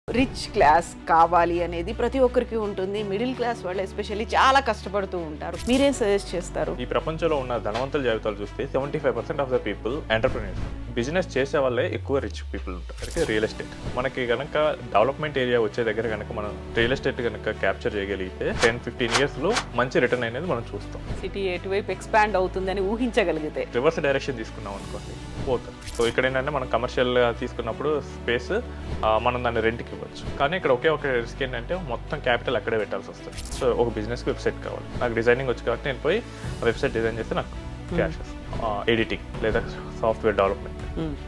Rich class కావాలి అనేది ప్రతి ఒక్కరికి ఉంటుంది. మిడిల్ క్లాస్ వాళ్ళు ఎస్పెషల్లీ చాలా కష్టపడుతూ ఉంటారు. మీరేం సజెస్ట్ చేస్తారు? ఈ ప్రపంచంలో ఉన్న ధనవంతుల జాబితాలు చూస్తే 75% of the people entrepreneurs. Business చేసే వాళ్ళే ఎక్కువ రిచ్ పీపుల్ ఉంటారు. అంటే రియల్ ఎస్టేట్ మనకి కనుక డెవలప్మెంట్ ఏరియా వచ్చే దగ్గర కనుక మనం రియల్ ఎస్టేట్ కనుక క్యాప్చర్ చేయగలిగితే 10-15 ఇయర్స్లో మంచి రిటర్న్ అనేది మనం చూస్తాం. సిటీ ఎటువైపు ఎక్స్పాండ్ అవుతుందని ఊహించగలిగితే రివర్స్ డైరెక్షన్ తీసుకున్నాం అనుకోండి పోతుంది. సో ఇక్కడ ఏంటంటే మనం కమర్షియల్గా తీసుకున్నప్పుడు స్పేస్ మనం దాన్ని రెంట్కి ఇవ్వచ్చు. కానీ ఇక్కడ ఒకే ఒక రిస్క్ ఏంటంటే మొత్తం క్యాపిటల్ అక్కడే పెట్టాల్సి వస్తుంది. సో ఒక బిజినెస్కి వెబ్సైట్ కావాలి. నాకు డిజైనింగ్ వచ్చి కాబట్టి నేను పోయి వెబ్సైట్ డిజైన్ చేస్తే నాకు క్యాష్ వస్తుంది. ఎడిటింగ్ లేదా సాఫ్ట్వేర్ డెవలప్మెంట్,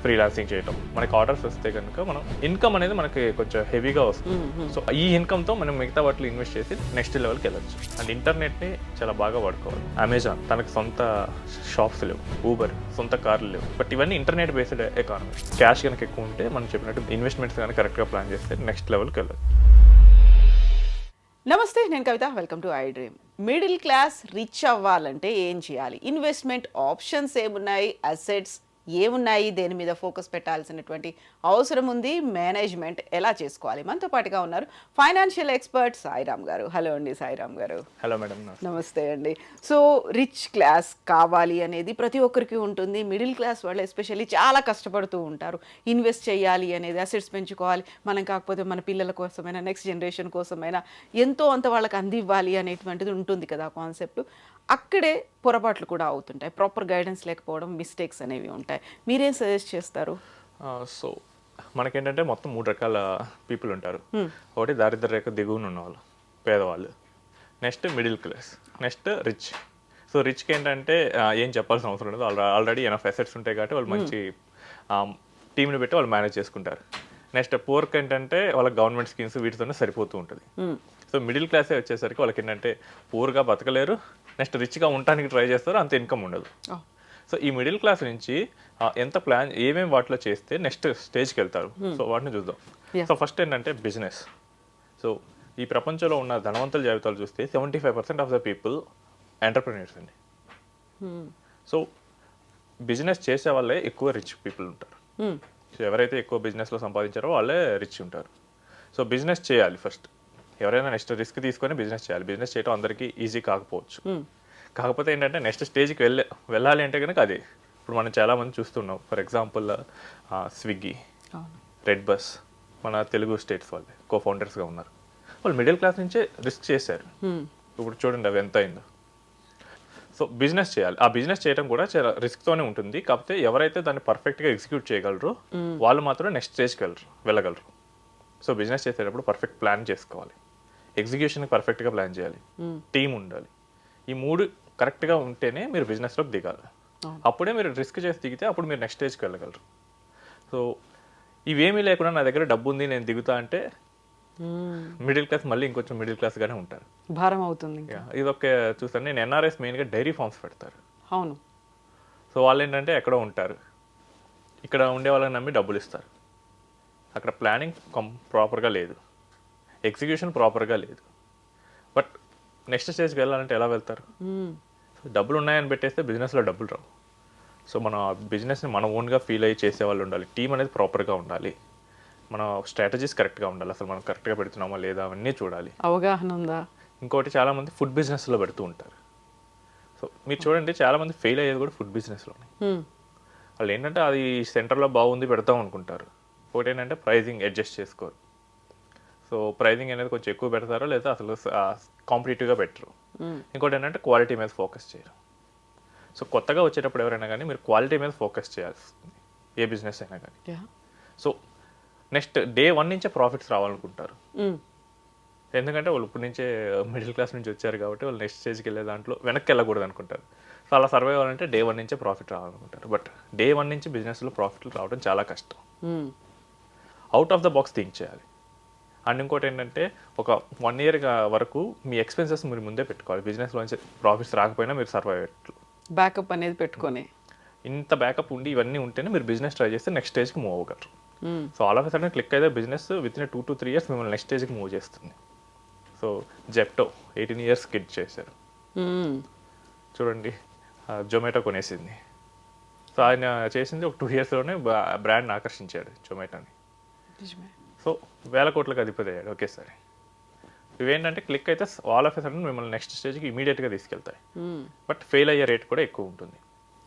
ఫ్రీలాన్సింగ్ చేయడం, మనకి ఆర్డర్స్ వస్తే కనుక మనం ఇన్కమ్ అనేది మనకి కొంచెం హెవీగా వస్తుంది. సో ఈ ఇన్కమ్తో మనం మిగతా వాటిలో ఇన్వెస్ట్ చేసి నెక్స్ట్ లెవెల్కి వెళ్ళొచ్చు. అండ్ ఇంటర్నెట్ని చాలా బాగా వాడుకోవాలి. అమెజాన్ తనకు సొంత షాప్స్ లేవు, ఊబర్ సొంత కార్లు లేవు, బట్ ఇవన్నీ ఇంటర్నెట్ బేస్డ్ ఎకానమీ. క్యాష్ కనుక ఎక్కువ ఉంటే మనం చెప్పినట్టు ఇన్వెస్ట్మెంట్స్ కనుక కరెక్ట్గా ప్లాన్ చేస్తే నెక్స్ట్ లెవెల్కి వెళ్ళొచ్చు. నమస్తే, నేను Kavitha. Welcome to I dream. Middle class rich అవ్వాలంటే ఏం చేయాలి? ఇన్వెస్ట్మెంట్ ఆప్షన్స్ ఏమున్నాయి? అసెట్స్ ఏమున్నాయి? దేని మీద ఫోకస్ పెట్టాల్సినటువంటి అవసరం ఉంది? మేనేజ్మెంట్ ఎలా చేసుకోవాలి? మనతో పాటుగా ఉన్నారు ఫైనాన్షియల్ ఎక్స్పర్ట్ సాయిరామ్ గారు. హలో అండి సాయిరామ్ గారు. Hello madam. నమస్తే అండి. సో రిచ్ క్లాస్ కావాలి అనేది ప్రతి ఒక్కరికి ఉంటుంది. మిడిల్ క్లాస్ వాళ్ళు ఎస్పెషల్లీ చాలా కష్టపడుతూ ఉంటారు. ఇన్వెస్ట్ చేయాలి అనేది, అసెట్స్ పెంచుకోవాలి, మనం కాకపోతే మన పిల్లల కోసమైనా నెక్స్ట్ జనరేషన్ కోసమైనా ఎంతో అంత వాళ్ళకి అందివ్వాలి అనేటువంటిది ఉంటుంది కదా కాన్సెప్ట్. అక్కడే పొరపాట్లు కూడా అవుతుంటాయి. ప్రాపర్ గైడెన్స్ లేకపోవడం, మిస్టేక్స్ అనేవి ఉంటాయి. మీరేం సజెస్ట్ చేస్తారు? సో మనకేంటంటే మొత్తం 3 రకాల పీపుల్ ఉంటారు. ఒకటి దారిద్ర రేఖ దిగువన ఉన్నవాళ్ళు, పేదవాళ్ళు. Next middle class, next rich. So రిచ్కి ఏంటంటే ఏం చెప్పాల్సిన అవసరం ఉండదు. ఆల్రెడీ ఎనఫ్ అసెట్స్ ఉంటాయి కాబట్టి వాళ్ళు మంచి టీంని పెట్టి వాళ్ళు మేనేజ్ చేసుకుంటారు. నెక్స్ట్ పూర్కి ఏంటంటే వాళ్ళకి గవర్నమెంట్ స్కీమ్స్ వీటితోనే సరిపోతూ ఉంటుంది. సో మిడిల్ క్లాసే వచ్చేసరికి వాళ్ళకి ఏంటంటే పూర్గా బతకలేరు, నెక్స్ట్ రిచ్గా ఉండటానికి ట్రై చేస్తారు, అంత ఇన్కమ్ ఉండదు. సో ఈ మిడిల్ క్లాస్ నుంచి ఎంత ప్లాన్ ఏమేమి వాటిలో చేస్తే నెక్స్ట్ స్టేజ్కి వెళ్తారు. సో వాటిని చూద్దాం. సో ఫస్ట్ ఏంటంటే బిజినెస్. సో ఈ ప్రపంచంలో ఉన్న ధనవంతుల జాబితాలు చూస్తే 75% ఆఫ్ ద పీపుల్ ఎంటర్ప్రెన్యూర్స్ అండి. సో బిజినెస్ చేసే వాళ్ళే ఎక్కువ రిచ్ పీపుల్ ఉంటారు. సో ఎవరైతే ఎక్కువ బిజినెస్లో సంపాదించారో వాళ్ళే రిచ్ ఉంటారు. సో బిజినెస్ చేయాలి ఫస్ట్. ఎవరైనా నెక్స్ట్ రిస్క్ తీసుకొని బిజినెస్ చేయాలి. బిజినెస్ చేయడం అందరికీ ఈజీ కాకపోవచ్చు. కాకపోతే ఏంటంటే నెక్స్ట్ స్టేజ్కి వెళ్ళాలి అంటే కనుక అది ఇప్పుడు మనం చాలామంది చూస్తున్నాం. For example Swiggy, red bus, మన తెలుగు స్టేట్స్ వాళ్ళే కో-ఫౌండర్స్గా ఉన్నారు. వాళ్ళు మిడిల్ క్లాస్ నుంచే రిస్క్ చేశారు. ఇప్పుడు చూడండి అవి ఎంత అయిందో. సో బిజినెస్ చేయాలి. ఆ బిజినెస్ చేయడం కూడా చాలా రిస్క్తోనే ఉంటుంది. కాకపోతే ఎవరైతే దాన్ని పర్ఫెక్ట్గా ఎగ్జిక్యూట్ చేయగలరో వాళ్ళు మాత్రం నెక్స్ట్ స్టేజ్కి వెళ్ళగలరు. సో బిజినెస్ చేసేటప్పుడు పర్ఫెక్ట్ ప్లాన్ చేసుకోవాలి, ఎగ్జిక్యూషన్కి పర్ఫెక్ట్గా ప్లాన్ చేయాలి, టీం ఉండాలి. ఈ 3 కరెక్ట్గా ఉంటేనే మీరు బిజినెస్లోకి దిగాలి. అప్పుడే మీరు రిస్క్ చేసి దిగితే అప్పుడు మీరు నెక్స్ట్ స్టేజ్కి వెళ్ళగలరు. సో ఇవేమీ లేకుండా నా దగ్గర డబ్బు ఉంది నేను దిగుతా అంటే మిడిల్ క్లాస్ మళ్ళీ ఇంకొంచెం మిడిల్ క్లాస్గానే ఉంటారు. భారం అవుతుంది. ఇదొక చూస్తాను నేను. ఎన్ఆర్ఎస్ మెయిన్గా డైరీ ఫార్మ్స్ పెడతారు. అవును. సో వాళ్ళు ఏంటంటే ఎక్కడో ఉంటారు, ఇక్కడ ఉండే వాళ్ళని నమ్మి డబ్బులు ఇస్తారు. అక్కడ ప్లానింగ్ ప్రాపర్గా లేదు, ఎగ్జిక్యూషన్ ప్రాపర్గా లేదు. బట్ నెక్స్ట్ స్టేజ్కి వెళ్ళాలంటే ఎలా వెళ్తారు? డబ్బులు ఉన్నాయని పెట్టేస్తే బిజినెస్లో డబ్బులు రావు. సో మన బిజినెస్ని మన ఓన్గా ఫీల్ అయ్యి చేసే వాళ్ళు ఉండాలి. టీం అనేది ప్రాపర్గా ఉండాలి, మన స్ట్రాటజీస్ కరెక్ట్గా ఉండాలి, అసలు మనం కరెక్ట్గా పెడుతున్నామా లేదా అవన్నీ చూడాలి, అవగాహన ఉందా. ఇంకోటి చాలామంది ఫుడ్ బిజినెస్లో పెడుతూ ఉంటారు. సో మీరు చూడండి చాలామంది ఫెయిల్ అయ్యేది కూడా ఫుడ్ బిజినెస్లోనే. వాళ్ళు ఏంటంటే అది సెంటర్లో బాగుంది పెడతాం అనుకుంటారు. ఒకటి ఏంటంటే ప్రైజింగ్ అడ్జస్ట్ చేసుకోరు. సో ప్రైజింగ్ అనేది కొంచెం ఎక్కువ పెడతారో లేదా అసలు కాంపిటేటివ్గా పెట్టరు. ఇంకోటి ఏంటంటే క్వాలిటీ మీద ఫోకస్ చేయరు. సో కొత్తగా వచ్చేటప్పుడు ఎవరైనా కానీ మీరు క్వాలిటీ మీద ఫోకస్ చేయాల్సింది, ఏ బిజినెస్ అయినా కానీ. సో నెక్స్ట్ డే 1 నుంచే ప్రాఫిట్స్ రావాలనుకుంటారు. ఎందుకంటే వాళ్ళు ఇప్పటి నుంచే మిడిల్ క్లాస్ నుంచి వచ్చారు కాబట్టి వాళ్ళు నెక్స్ట్ స్టేజ్కి వెళ్ళే దాంట్లో వెనక్కి వెళ్ళకూడదు అనుకుంటారు. సో అలా సర్వైవ్ అవ్వాలంటే డే 1 నుంచే ప్రాఫిట్ రావాలనుకుంటారు. బట్ డే 1 నుంచి బిజినెస్లో ప్రాఫిట్లు రావడం చాలా కష్టం. Out of the box think చేయాలి. అండ్ ఇంకోటి ఏంటంటే ఒక 1 ఇయర్ వరకు మీ ఎక్స్పెన్సెస్ మీరు ముందే పెట్టుకోవాలి. బిజినెస్లోంచి ప్రాఫిట్స్ రాకపోయినా మీరు సర్వైవ్ అయ్యేట్లు బ్యాకప్ అనేది పెట్టుకొని, ఇంత బ్యాకప్ ఉండి ఇవన్నీ ఉంటేనే మీరు బిజినెస్ ట్రై చేస్తే నెక్స్ట్ స్టేజ్కి మూవ్ అవ్వగలరు. So all of a sudden click అయితే business within 2 to 3 years మిమ్మల్ని నెక్స్ట్ స్టేజ్కి మూవ్ చేస్తుంది. సో జెప్టో 18 years కిడ్ చేశారు చూడండి. జొమాటో కొనేసింది. సో ఆయన చేసింది ఒక 2 ఇయర్స్లోనే బ్రాండ్ని ఆకర్షించాడు జొమాటోని. నిజమే. సో వేల కోట్లకు అధిపతి అయ్యాడు ఒకేసారి. ఇవేంటంటే క్లిక్ అయితే ఆల్ ఆఫ్ ఎ సడన్ మిమ్మల్ని నెక్స్ట్ స్టేజ్కి ఇమీడియట్గా తీసుకెళ్తాయి. బట్ ఫెయిల్ అయ్యే రేట్ కూడా ఎక్కువ ఉంటుంది.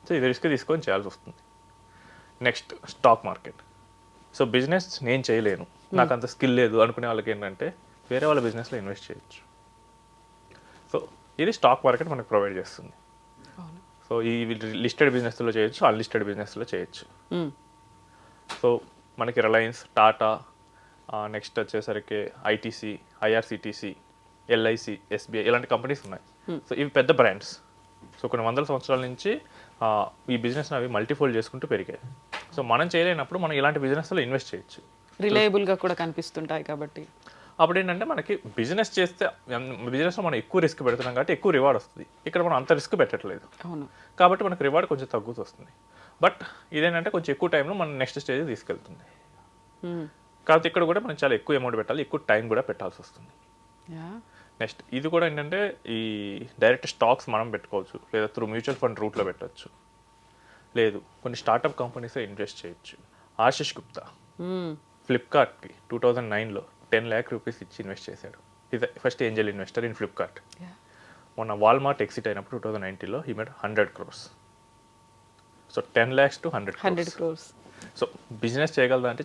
సో ఇది రిస్క్ తీసుకొని చేయాల్సి వస్తుంది. Next stock market. So business నేను చేయలేను, నాకు అంత స్కిల్ లేదు అనుకునే వాళ్ళకి ఏంటంటే వేరే వాళ్ళ బిజినెస్లో ఇన్వెస్ట్ చేయొచ్చు. సో ఇది స్టాక్ మార్కెట్ మనకు ప్రొవైడ్ చేస్తుంది. అవును. సో ఈ లిస్టెడ్ బిజినెస్లో చేయొచ్చు, అన్లిస్టెడ్ బిజినెస్లో చేయొచ్చు. సో మనకి రిలయన్స్, టాటా, నెక్స్ట్ వచ్చేసరికి ఐటీసీ, ఐఆర్సిటీసీ, ఎల్ఐసి, ఎస్బీఐ ఇలాంటి కంపెనీస్ ఉన్నాయి. సో ఇవి పెద్ద బ్రాండ్స్. సో కొన్ని వందల సంవత్సరాల నుంచి ఈ బిజినెస్ అవి మల్టీఫోల్డ్ చేసుకుంటూ పెరిగాయి. సో మనం చేయలేనప్పుడు మనం ఇలాంటి బిజినెస్లో ఇన్వెస్ట్ చేయొచ్చు. రిలయబుల్గా కూడా కనిపిస్తుంటాయి కాబట్టి. అప్పుడు ఏంటంటే మనకి బిజినెస్ చేస్తే బిజినెస్లో మనం ఎక్కువ రిస్క్ పెడుతున్నాం కాబట్టి ఎక్కువ రివార్డ్ వస్తుంది. ఇక్కడ మనం అంత రిస్క్ పెట్టట్లేదు అవును. కాబట్టి మనకు రివార్డ్ కొంచెం తగ్గుతూ వస్తుంది. బట్ ఇదేంటంటే కొంచెం ఎక్కువ టైంలో మనం నెక్స్ట్ స్టేజ్కి తీసుకెళ్తుంది. కాబట్టి ఇక్కడ కూడా మనం చాలా ఎక్కువ అమౌంట్ పెట్టాలి, ఎక్కువ టైం కూడా పెట్టాల్సి వస్తుంది. నెక్స్ట్ ఇది కూడా ఏంటంటే ఈ డైరెక్ట్ స్టాక్స్ మనం పెట్టుకోవచ్చు, లేదా త్రూ మ్యూచువల్ ఫండ్ రూట్లో పెట్టవచ్చు, లేదు కొన్ని స్టార్టప్ కంపెనీస్ ఇన్వెస్ట్ చేయొచ్చు. ఆశిష్ గుప్తా ఫ్లిప్కార్ట్కి 2009లో 10 lakh రూపీస్ ఇచ్చి ఇన్వెస్ట్ చేశాడు. ఇది first angel investor in Flipkart. మొన్న వాల్మార్ట్ ఎగ్జిట్ అయినప్పుడు 2019లో he made 100 crores. So 10 lakhs to 100 crores. So business చేయగలదా అంటే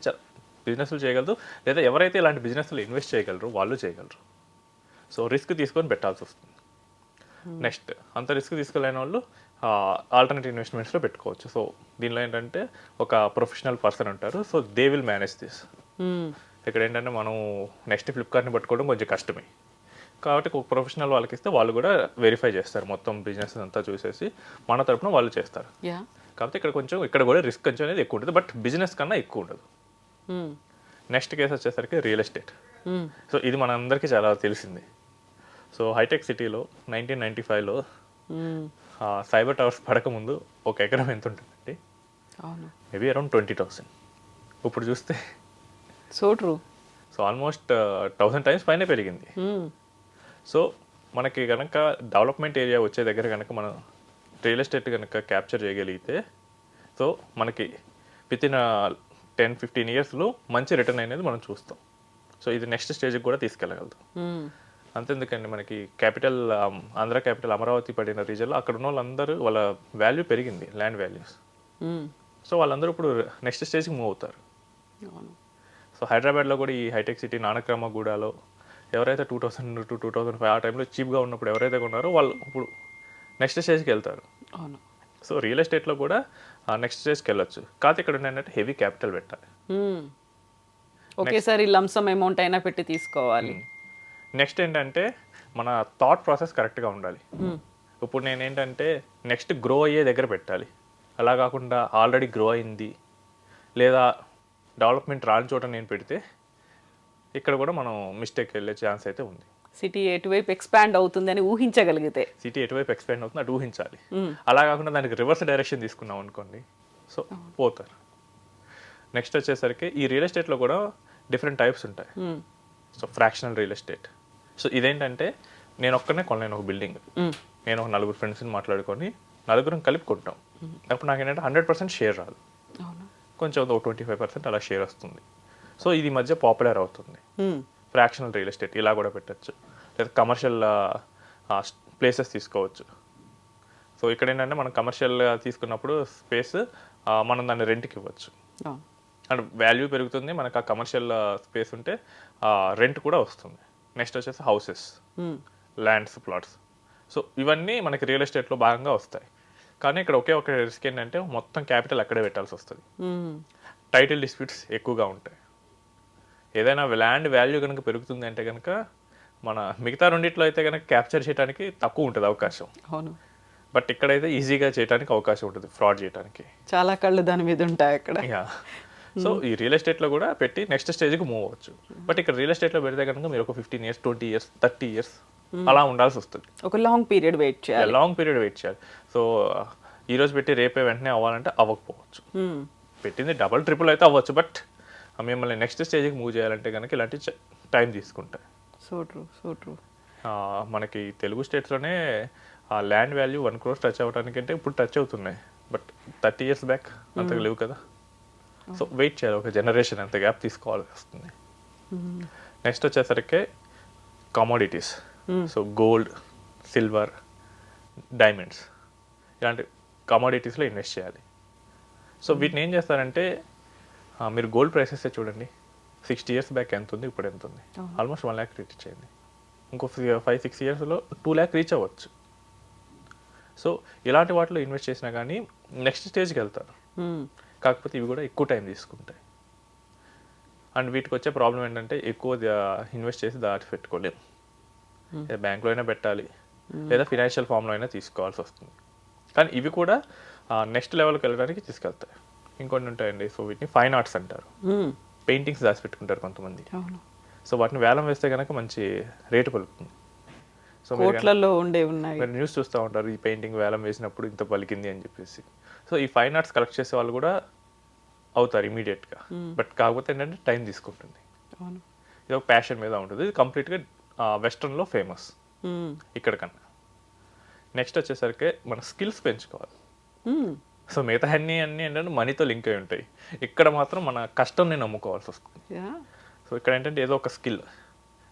బిజినెస్లు చేయగలదు, లేదా ఎవరైతే ఇలాంటి బిజినెస్లో ఇన్వెస్ట్ చేయగలరు వాళ్ళు చేయగలరు. సో రిస్క్ తీసుకొని పెట్టాల్సి వస్తుంది. నెక్స్ట్ అంత రిస్క్ తీసుకోలేని వాళ్ళు ఆల్టర్నేటివ్ ఇన్వెస్ట్మెంట్స్లో పెట్టుకోవచ్చు. సో దీనిలో ఏంటంటే ఒక ప్రొఫెషనల్ పర్సన్ ఉంటారు. So they will manage this. ఇక్కడ ఏంటంటే మనం నెక్స్ట్ ఫ్లిప్కార్ట్ని పట్టుకోవడం కొంచెం కష్టమే కాబట్టి ఒక ప్రొఫెషనల్ వాళ్ళకి ఇస్తే వాళ్ళు కూడా వెరిఫై చేస్తారు, మొత్తం బిజినెస్ అంతా చూసేసి మన తరపున వాళ్ళు చేస్తారు. కాబట్టి ఇక్కడ కూడా రిస్క్ కొంచెం అనేది ఎక్కువ ఉంటుంది, బట్ బిజినెస్ కన్నా ఎక్కువ ఉండదు. నెక్స్ట్ కేసు వచ్చేసరికి రియల్ ఎస్టేట్. సో ఇది మనందరికీ చాలా తెలిసింది. సో హైటెక్ సిటీలో 1995లో సైబర్ టవర్స్ పడకముందు ఒక ఎకరం ఎంత ఉంటుందండి? Maybe around 20,000. ఇప్పుడు చూస్తే so true. So almost 1000 times పైన పెరిగింది. సో మనకి కనుక డెవలప్మెంట్ ఏరియా వచ్చే దగ్గర కనుక మనం రియల్ ఎస్టేట్ కనుక క్యాప్చర్ చేయగలిగితే సో మనకి వితిన్ 10-15 yearsలో మంచి రిటర్న్ అనేది మనం చూస్తాం. సో ఇది నెక్స్ట్ స్టేజ్కి కూడా తీసుకెళ్ళగలుగుతాం. అంతెందుకండి మనకి క్యాపిటల్ ఆంధ్ర క్యాపిటల్ అమరావతి పడిన రీజన్లో అక్కడ ఉన్న వాళ్ళందరూ వాళ్ళ వాల్యూ పెరిగింది, ల్యాండ్ వాల్యూస్. సో వాళ్ళందరూ ఇప్పుడు నెక్స్ట్ స్టేజ్కి మూవ్ అవుతారు. సో హైదరాబాద్లో కూడా ఈ హైటెక్ సిటీ నానక్రామగూడలో ఎవరైతే 2000 to 2005 ఆ టైంలో చీప్గా ఉన్నప్పుడు ఎవరైతే కొన్నారో వాళ్ళు ఇప్పుడు నెక్స్ట్ స్టేజ్కి వెళ్తారు. సో రియల్ ఎస్టేట్లో కూడా నెక్స్ట్ స్టేజ్కి వెళ్ళొచ్చు. కాకపోతే ఇక్కడ ఏంటంటే హెవీ క్యాపిటల్ పెట్టాలి, ఒకేసారి లంసమ్ అమౌంట్ అయినా పెట్టి తీసుకోవాలి. నెక్స్ట్ ఏంటంటే మన థాట్ ప్రాసెస్ కరెక్ట్గా ఉండాలి. ఇప్పుడు నేను ఏంటంటే నెక్స్ట్ గ్రో అయ్యే దగ్గర పెట్టాలి, అలా కాకుండా ఆల్రెడీ గ్రో అయింది లేదా డెవలప్మెంట్ రాని చోట నేను పెడితే ఇక్కడ కూడా మనం మిస్టేక్ వెళ్ళే ఛాన్స్ అయితే ఉంది. సిటీ ఎటువైపు ఎక్స్పాండ్ అవుతుంది అని ఊహించగలిగితే, సిటీ ఎటువైపు ఎక్స్పాండ్ అవుతుంది అటు ఊహించాలి. అలా కాకుండా దానికి రివర్స్ డైరెక్షన్ తీసుకున్నాం అనుకోండి, సో పోతారు. నెక్స్ట్ వచ్చేసరికి ఈ రియల్ ఎస్టేట్లో కూడా డిఫరెంట్ టైప్స్ ఉంటాయి. So fractional real estate. So ఇదేంటంటే నేను ఒక్కనే కొనలేను ఒక బిల్డింగ్, నేను ఒక 4 ఫ్రెండ్స్ని మాట్లాడుకొని 4 కలిపి కొంటాం. అప్పుడు నాకు ఏంటంటే 100% షేర్ రాదు, కొంచెం ఒక 25% అలా షేర్ వస్తుంది. సో ఇది మధ్య పాపులర్ అవుతుంది ఫ్రాక్షనల్ రియల్ ఎస్టేట్. ఇలా కూడా పెట్టచ్చు, లేదా కమర్షియల్ ప్లేసెస్ తీసుకోవచ్చు. సో ఇక్కడ ఏంటంటే మనం కమర్షియల్గా తీసుకున్నప్పుడు స్పేస్ మనం దాన్ని రెంట్కి ఇవ్వచ్చు అండ్ వాల్యూ పెరుగుతుంది, మనకు ఆ కమర్షియల్ స్పేస్ ఉంటే రెంట్ కూడా వస్తుంది. నెక్స్ట్ వచ్చేసి హౌసెస్, ల్యాండ్స్, ప్లాట్స్. సో ఇవన్నీ మనకి రియల్ ఎస్టేట్లో భాగంగా వస్తాయి. కానీ ఇక్కడ ఒకే ఒక రిస్క్ ఏంటంటే మొత్తం క్యాపిటల్ అక్కడే పెట్టాల్సి వస్తుంది. టైటిల్ డిస్ప్యూట్స్ ఎక్కువగా ఉంటాయి. ఏదైనా ల్యాండ్ వాల్యూ కనుక పెరుగుతుంది అంటే కనుక మన మిగతా రెండిట్లో అయితే కనుక క్యాప్చర్ చేయడానికి తక్కువ ఉంటుంది అవకాశం. అవును. బట్ ఇక్కడైతే ఈజీగా చేయడానికి అవకాశం ఉంటుంది, ఫ్రాడ్ చేయడానికి. చాలా కళ్ళు దాని మీద ఉంటాయి అక్కడ. సో ఈ రియల్ ఎస్టేట్లో కూడా పెట్టి నెక్స్ట్ స్టేజ్కి మూవ్ అవ్వచ్చు. బట్ ఇక్కడ రియల్ ఎస్టేట్లో పెడితే కనుక మీరు ఒక 15 years, 20 years, 30 years అలా ఉండాల్సి వస్తుంది. ఒక లాంగ్ పీరియడ్ వెయిట్ చేయాలి. లాంగ్ పీరియడ్ వెయిట్ చేయాలి. సో ఈరోజు పెట్టి రేపే వెంటనే అవ్వాలంటే అవ్వకపోవచ్చు. పెట్టింది డబల్ ట్రిపుల్ అయితే అవ్వచ్చు, బట్ మిమ్మల్ని నెక్స్ట్ స్టేజ్కి మూవ్ చేయాలంటే కనుక ఇలాంటి టైం తీసుకుంటాయి. So true, so true. మనకి తెలుగు స్టేట్స్లోనే ల్యాండ్ వాల్యూ 1 crore టచ్ అవ్వడానికి అంటే ఇప్పుడు టచ్ అవుతున్నాయి. బట్ 30 years బ్యాక్ అంతగా లేవు కదా. సో వెయిట్ చేయాలి, ఒక జనరేషన్ అంత గ్యాప్ తీసుకోవాల్సి వస్తుంది. నెక్స్ట్ వచ్చేసరికి commodities, so gold, silver, diamonds ఇలాంటి కమోడిటీస్లో ఇన్వెస్ట్ చేయాలి. సో వీటిని ఏం చేస్తారంటే మీరు గోల్డ్ ప్రైసెస్ చూడండి, 60 years బ్యాక్ ఎంత ఉంది, ఇప్పుడు ఎంత ఉంది, ఆల్మోస్ట్ 1 lakh రీచ్ అయింది. ఇంకో 5-6 yearsలో 2 lakh రీచ్ అవ్వచ్చు. సో ఇలాంటి వాటిలో ఇన్వెస్ట్ చేసినా కానీ నెక్స్ట్ స్టేజ్కి వెళ్తారు. కాకపోతే ఇవి కూడా ఎక్కువ టైం తీసుకుంటాయి. అండ్ వీటికి వచ్చే ప్రాబ్లం ఏంటంటే ఎక్కువ ఇన్వెస్ట్ చేసి దాటి పెట్టుకోలేము. బ్యాంక్లో అయినా పెట్టాలి, లేదా ఫినాన్షియల్ ఫామ్లో అయినా తీసుకోవాల్సి వస్తుంది. కానీ ఇవి కూడా నెక్స్ట్ లెవెల్కి వెళ్ళడానికి తీసుకెళ్తాయి. ఇంకొన్ని ఉంటాయండి, సో వీటిని ఫైన్ ఆర్ట్స్ అంటారు. పెయింటింగ్స్ దాచి పెట్టుకుంటారు కొంతమంది. సో వాటిని వేలం వేస్తే కనుక మంచి రేటు పలుకుతుంది. సో కోట్లలో ఉండే ఉన్నాయి, మీరు న్యూస్ చూస్తూ ఉంటారు, ఈ పెయింటింగ్ వేలం వేసినప్పుడు ఇంత పలికింది అని చెప్పేసి. సో ఈ ఫైన్ ఆర్ట్స్ కలెక్ట్ చేసే వాళ్ళు కూడా అవుతారు ఇమీడియట్గా. బట్ కాకపోతే ఏంటంటే టైం తీసుకుంటుంది. ఇది ఒక ప్యాషన్ మీద ఉంటుంది. ఇది కంప్లీట్గా వెస్ట్రన్లో ఫేమస్ ఇక్కడ కన్నా. నెక్స్ట్ వచ్చేసరికి మన స్కిల్స్ పెంచుకోవాలి. సో మిగతా అన్నీ ఏంటంటే మనీతో లింక్ అయి ఉంటాయి. ఇక్కడ మాత్రం మన కష్టంని నమ్ముకోవాల్సి వస్తుంది. సో ఇక్కడ ఏంటంటే ఏదో ఒక స్కిల్,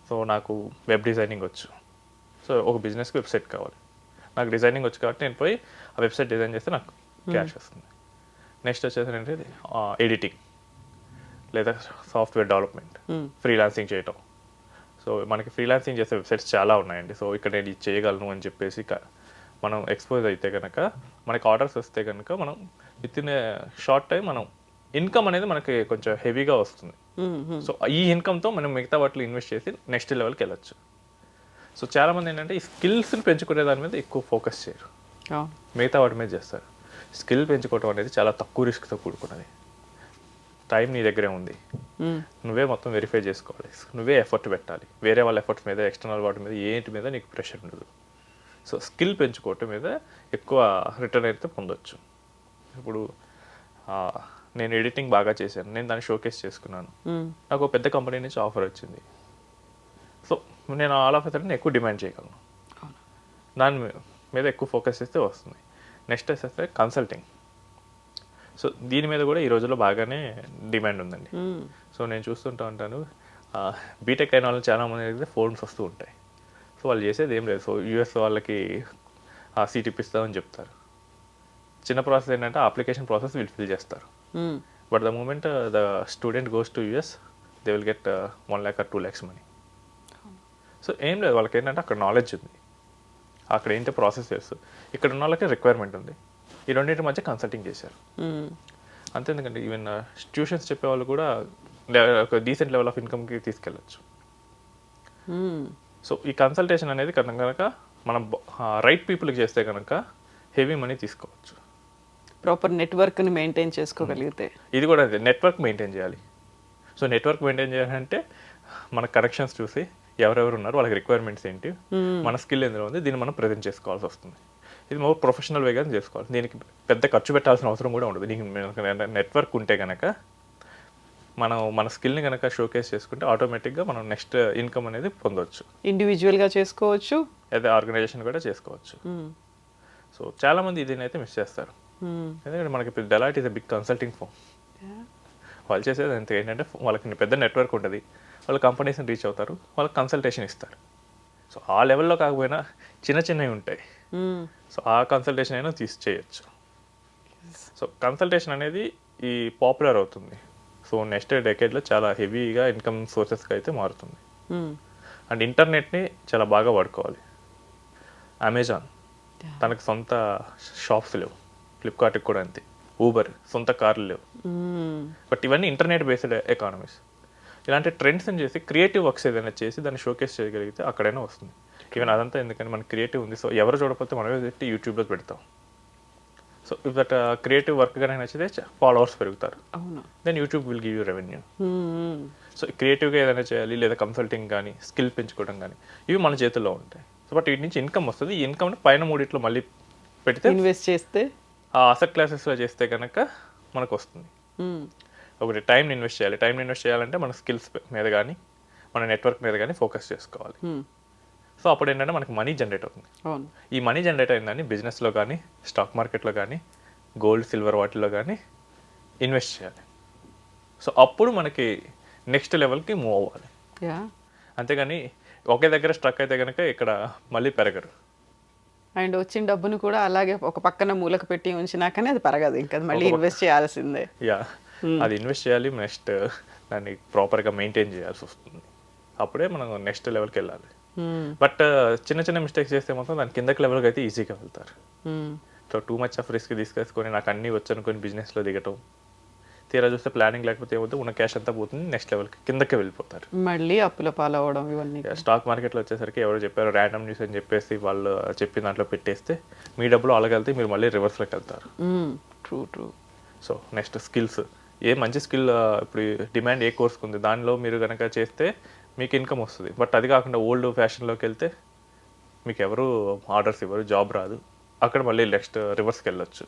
సో నాకు వెబ్ డిజైనింగ్ వచ్చు, సో ఒక బిజినెస్కి వెబ్సైట్ కావాలి, నాకు డిజైనింగ్ వచ్చు కాబట్టి నేను పోయి ఆ వెబ్సైట్ డిజైన్ చేస్తే నాకు క్యాష్ వస్తుంది. నెక్స్ట్ వచ్చేసి ఏంటంటే ఎడిటింగ్ లేదా సాఫ్ట్వేర్ డెవలప్మెంట్, ఫ్రీలాన్సింగ్ చేయటం. సో మనకి ఫ్రీలాన్సింగ్ చేసే వెబ్సైట్స్ చాలా ఉన్నాయండి. సో ఇక్కడ నేను ఇది చేయగలను అని చెప్పేసి మనం ఎక్స్పోజ్ అయితే కనుక, మనకి ఆర్డర్స్ వస్తే కనుక మనం with in a short time మనం ఇన్కమ్ అనేది మనకి కొంచెం హెవీగా వస్తుంది. సో ఈ ఇన్కమ్తో మనం మిగతా వాటిలో ఇన్వెస్ట్ చేసి నెక్స్ట్ లెవెల్కి వెళ్ళచ్చు. సో చాలామంది ఏంటంటే ఈ స్కిల్స్ని పెంచుకునే దాని మీద ఎక్కువ ఫోకస్ చేయరు, మిగతా వాటి మీద చేస్తారు. స్కిల్ పెంచుకోవడం అనేది చాలా తక్కువ రిస్క్తో కూడుకున్నది. టైం నీ దగ్గరే ఉంది, నువ్వే మొత్తం వెరిఫై చేసుకోవాలి, నువ్వే ఎఫర్ట్ పెట్టాలి. వేరే వాళ్ళ ఎఫర్ట్స్ మీద, ఎక్స్టర్నల్ వాటి మీద, ఏంటి మీద నీకు ప్రెషర్ ఉండదు. సో స్కిల్ పెంచుకోవటం మీద ఎక్కువ రిటర్న్ అయితే పొందొచ్చు. ఇప్పుడు నేను ఎడిటింగ్ బాగా చేశాను, నేను దాన్ని షోకేస్ చేసుకున్నాను, నాకు ఒక పెద్ద కంపెనీ నుంచి ఆఫర్ వచ్చింది. సో నేను ఆల్ ఆఫ్ నేను ఎక్కువ డిమాండ్ చేయగలను, దాని మీద ఎక్కువ ఫోకస్ చేస్తే వస్తుంది. నెక్స్ట్ వచ్చేస్తే కన్సల్టింగ్. సో దీని మీద కూడా ఈ రోజుల్లో బాగానే డిమాండ్ ఉందండి. సో నేను చూస్తుంటా ఉంటాను, బీటెక్ అయిన వాళ్ళు చాలామంది అయితే ఫోన్స్ వస్తూ ఉంటాయి. సో వాళ్ళు చేసేది ఏం లేదు, సో యూఎస్ వాళ్ళకి సీట్ ఇప్పిస్తామని చెప్తారు. చిన్న ప్రాసెస్ ఏంటంటే అప్లికేషన్ ప్రాసెస్ వీళ్ళు ఫిల్ చేస్తారు. But the moment the student goes to US, they will get 1 lakh or 2 lakhs money. So ఏం లేదు, వాళ్ళకి ఏంటంటే అక్కడ నాలెడ్జ్ ఉంది, అక్కడ ఏంటో ప్రాసెస్ చేస్తారు. ఇక్కడ ఉన్న వాళ్ళకి రిక్వైర్మెంట్ ఉంది, ఈ రెండింటి మధ్య కన్సల్టింగ్ చేశారు. అంతే. ఎందుకంటే ఈవెన్ ట్యూషన్స్ చెప్పేవాళ్ళు కూడా ఒక డీసెంట్ లెవెల్ ఆఫ్ ఇన్కమ్కి తీసుకెళ్ళచ్చు. సో ఈ కన్సల్టేషన్ అనేది కనుక మనం రైట్ పీపుల్కి చేస్తే కనుక హెవీ మనీ తీసుకోవచ్చు. ప్రాపర్ నెట్వర్క్ని మెయింటైన్ చేసుకోగలిగితే. ఇది కూడా అదే, నెట్వర్క్ మెయింటైన్ చేయాలి. సో నెట్వర్క్ మెయింటైన్ చేయాలంటే మన కనెక్షన్స్ చూసి ఎవరెవరు ఉన్నారు, వాళ్ళకి రిక్వైర్మెంట్స్ ఏంటి, మన స్కిల్ ఎందులో ఉంది, దీన్ని మనం ప్రజెంట్ చేసుకోవాల్సి వస్తుంది. ఇది మోర్ ప్రొఫెషనల్ వేగా చేసుకోవాలి. దీనికి పెద్ద ఖర్చు పెట్టాల్సిన అవసరం కూడా ఉండదు. దీనికి నెట్వర్క్ ఉంటే కనుక మన స్కిల్ని కనుక షోకేస్ చేసుకుంటే ఆటోమేటిక్గా మనం నెక్స్ట్ ఇన్కమ్ అనేది పొందవచ్చు. ఇండివిజువల్గా చేసుకోవచ్చు, అదే ఆర్గనైజేషన్ కూడా చేసుకోవచ్చు. సో చాలామంది దీన్ని అయితే మిస్ చేస్తారు. ఎందుకంటే మనకి Deloitte is a big consulting firm. వాళ్ళు చేసేది అంతే, ఏంటంటే వాళ్ళకి పెద్ద నెట్వర్క్ ఉంటుంది, వాళ్ళు కంపెనీస్ని రీచ్ అవుతారు, వాళ్ళకి కన్సల్టేషన్ ఇస్తారు. సో ఆ లెవెల్లో కాకపోయినా చిన్నవి ఉంటాయి, సో ఆ కన్సల్టేషన్ అయినా చేయొచ్చు. సో కన్సల్టేషన్ అనేది ఈ పాపులర్ అవుతుంది. సో నెక్స్ట్ డెకేడ్లో చాలా హెవీగా ఇన్కమ్ సోర్సెస్గా అయితే మారుతుంది. అండ్ ఇంటర్నెట్ని చాలా బాగా వాడుకోవాలి. అమెజాన్ తనకు సొంత షాప్స్ లేవు, ఫ్లిప్కార్ట్కి కూడా అంతే, ఊబర్ సొంత కార్లు లేవు. బట్ ఇవన్నీ ఇంటర్నెట్ బేస్డ్ ఎకానమీస్. ఇలాంటి ట్రెండ్స్ని చేసి క్రియేటివ్ వర్క్స్ ఏదైనా చేసి దాన్ని షోకేస్ చేయగలిగితే అక్కడైనా వస్తుంది. ఈవెన్ అదంతా ఎందుకంటే మనకి క్రియేటివ్ ఉంది, సో ఎవరు చూడకపోతే మనమే పెట్టి యూట్యూబ్లో పెడతాం. So if that creative work కానీ నచ్చితే ఫాలోవర్స్ పెరుగుతారు, then YouTube will give you revenue. So క్రియేటివ్గా ఏదైనా చేయాలి, లేదా కన్సల్టింగ్ కానీ, స్కిల్ పెంచుకోవడం కానీ, ఇవి మన చేతుల్లో ఉంటాయి. సో బట్ వీటి నుంచి ఇన్కమ్ వస్తుంది. ఈ ఇన్కమ్ని పైన మూడిట్లో మళ్ళీ పెడితే, ఇన్వెస్ట్ చేస్తే, ఆ అసెట్ క్లాసెస్లో చేస్తే కనుక మనకు వస్తుంది. ఒకటి టైంని ఇన్వెస్ట్ చేయాలి. టైంని ఇన్వెస్ట్ చేయాలంటే మన స్కిల్స్ మీద కానీ, మన నెట్వర్క్ మీద కానీ ఫోకస్ చేసుకోవాలి. సో అప్పుడు ఏంటంటే మనకి మనీ జనరేట్ అవుతుంది. ఈ మనీ జనరేట్ అయిందని బిజినెస్లో కానీ, స్టాక్ మార్కెట్లో కానీ గోల్డ్ సిల్వర్ వాటిలో కానీ ఇన్వెస్ట్ చేయాలి. సో అప్పుడు మనకి నెక్స్ట్ లెవెల్కి మూవ్ అవ్వాలి. యా. అంతేగాని ఒకే దగ్గర స్ట్రక్ అయితే కనుక ఇక్కడ మళ్ళీ పెరగరు. అండ్ వచ్చిన డబ్బును కూడా అలాగే ఒక పక్కన మూలకు పెట్టి ఉంచినాకనే అది పెరగదు, ఇంకా అది మళ్ళీ ఇన్వెస్ట్ చేయాల్సిందే. యా, అది ఇన్వెస్ట్ చేయాలి, నెక్స్ట్ దాన్ని ప్రాపర్గా మెయింటైన్ చేయాల్సి వస్తుంది. అప్పుడే మనం నెక్స్ట్ లెవెల్కి వెళ్ళాలి. బట్ చిన్న చిన్న మిస్టేక్స్ చేస్తే మొత్తం దాని కిందకి లెవెల్కి అయితే ఈజీగా వెళ్తారు. So too much of risk తీసుకొని నాకు అన్నీ వచ్చనుకొని బిజినెస్లో దిగటం, తీరా చూస్తే ప్లానింగ్ లేకపోతే ఏమవుతుంది, ఉన్న క్యాష్ అంతా పోతుంది, నెక్స్ట్ లెవెల్కి కిందకే వెళ్ళిపోతారు. మళ్ళీ అప్పుల పాలవడం ఇవన్నీ. స్టాక్ మార్కెట్లో వచ్చేసరికి ఎవరో చెప్పారు ర్యాండమ్ న్యూస్ అని చెప్పేసి వాళ్ళు చెప్పిన దాంట్లో పెట్టేస్తే మీ డబ్బులు అలాగెళ్తే మీరు మళ్ళీ రివర్స్లోకి వెళ్తారు. True true. So next skills, ఏ మంచి స్కిల్ ఇప్పుడు డిమాండ్ ఏ కోర్స్కి ఉంది దానిలో మీరు కనుక చేస్తే మీకు ఇన్కమ్ వస్తుంది. బట్ అది కాకుండా ఓల్డ్ ఫ్యాషన్లోకి వెళ్తే మీకు ఎవరు ఆర్డర్స్ ఇవ్వరు, జాబ్ రాదు, అక్కడ మళ్ళీ నెక్స్ట్ రివర్స్కి వెళ్ళొచ్చు.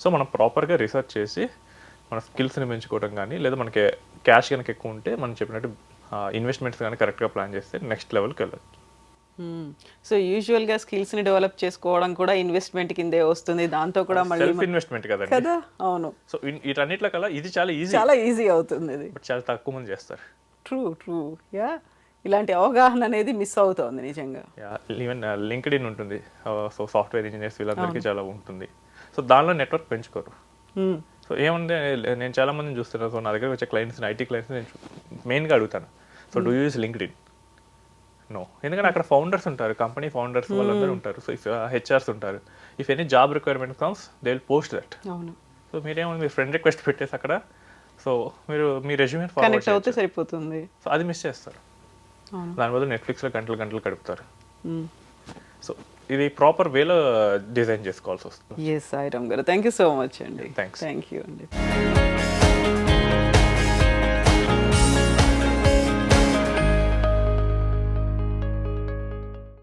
సో మనం ప్రాపర్గా రీసెర్చ్ చేసి మన స్కిల్స్ని పెంచుకోవడం కానీ, లేదా మనకి క్యాష్ కనుక ఎక్కువ ఉంటే మనం చెప్పినట్టు ఇన్వెస్ట్మెంట్స్ కానీ కరెక్ట్గా ప్లాన్ చేస్తే నెక్స్ట్ లెవెల్కి వెళ్ళొచ్చు. సో యూజువల్గా స్కిల్స్ని డెవలప్ చేసుకోవడం కూడా ఇన్వెస్ట్మెంట్ కిందే వస్తుంది, దాంతో కూడా మళ్ళీ సెల్ఫ్ ఇన్వెస్ట్మెంట్ కదండి. కదా, అవును. సో వీటన్నిటిలో కల్లా ఇది చాలా ఈజీ అవుతుంది ఇది. బట్ చాలా తక్కువ మంది చేస్తారు. True true. యా, ఇలాంటి అవగాహన అనేది మిస్ అవుతుంది నిజంగా. ఈవెన్ లింక్డ్ ఇన్ ఉంటుంది, సో సాఫ్ట్వేర్ ఇంజనీర్స్ వీళ్ళందరికీ చాలా ఉంటుంది. సో దానిలో నెట్వర్క్ పెంచుకోరు. సో ఏమంటే నేను చాలా మందిని చూస్తున్నాను. సో నా దగ్గర వచ్చే క్లయింట్స్ని, ఐటీ క్లయింట్స్ని నేను మెయిన్గా అడుగుతాను, so do use LinkedIn? నో. ఎందుకంటే అక్కడ ఫౌండర్స్ ఉంటారు, కంపెనీ ఫౌండర్స్ వాళ్ళందరూ ఉంటారు, సో ఇఫ్ హెచ్ఆర్స్ ఉంటారు. If any job requirement comes they will post that. అవును. సో మీరేమో మీ ఫ్రెండ్ రిక్వెస్ట్ పెట్టేసి అక్కడ సో మీరు మీ రెజ్యూమే కనెక్ట్ అవుతే సరిపోతుంది. సో అది మిస్ చేస్తారు. దాని బదులు నెట్ఫ్లిక్స్లో గంటలు గంటలు గడుపుతారు. సో ఇది ప్రాపర్ వేలో డిజైన్ చేసుకోవాల్సి వస్తుంది. ఎస్ సాయిరామ్ గారు, థ్యాంక్ యూ సో మచ్ అండి. థ్యాంక్స్. థ్యాంక్ యూ అండి.